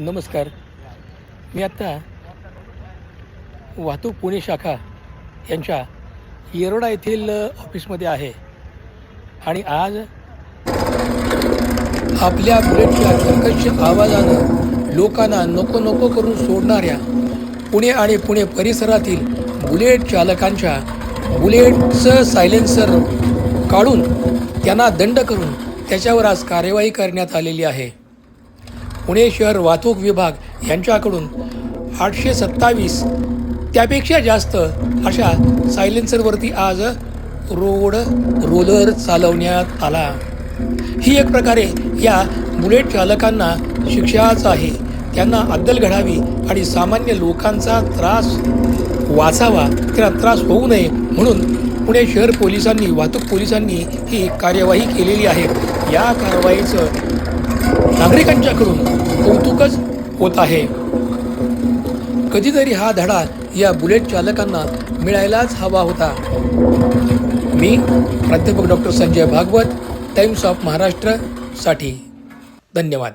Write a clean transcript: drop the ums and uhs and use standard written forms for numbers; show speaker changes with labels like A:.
A: नमस्कार. मी आत्ता वाहतूक पुणे शाखा यांच्या येरोडा येथील ऑफिसमध्ये आहे आणि आज आपल्या बुलेटच्या कर्कश आवाजानं लोकांना नको नको करून सोडणाऱ्या पुणे आणि पुणे परिसरातील बुलेट चालकांच्या बुलेटचं सायलेन्सर काढून त्यांना दंड करून त्याच्यावर आज कार्यवाही करण्यात आलेली आहे. पुणे शहर वाहतूक विभाग यांच्याकडून 827 त्यापेक्षा जास्त अशा सायलेन्सरवरती आज रोलर चालवण्यात आला. ही एक प्रकारे या बुलेट चालकांना शिक्षाच आहे. त्यांना अद्दल घडावी आणि सामान्य लोकांचा त्रास वाचावा, त्यांना त्रास होऊ नये म्हणून पुणे शहर पोलिसांनी, वाहतूक पोलिसांनी ही कार्यवाही केलेली आहे. या कारवाईचं नागरिकांच्याकडून कौतुकच होत आहे. कधीतरी हा धडा या बुलेट चालकांना मिळायलाच हवा होता. मी प्राध्यापक doctor Sanjay Bhagwat, Times of Maharashtra साठी. धन्यवाद.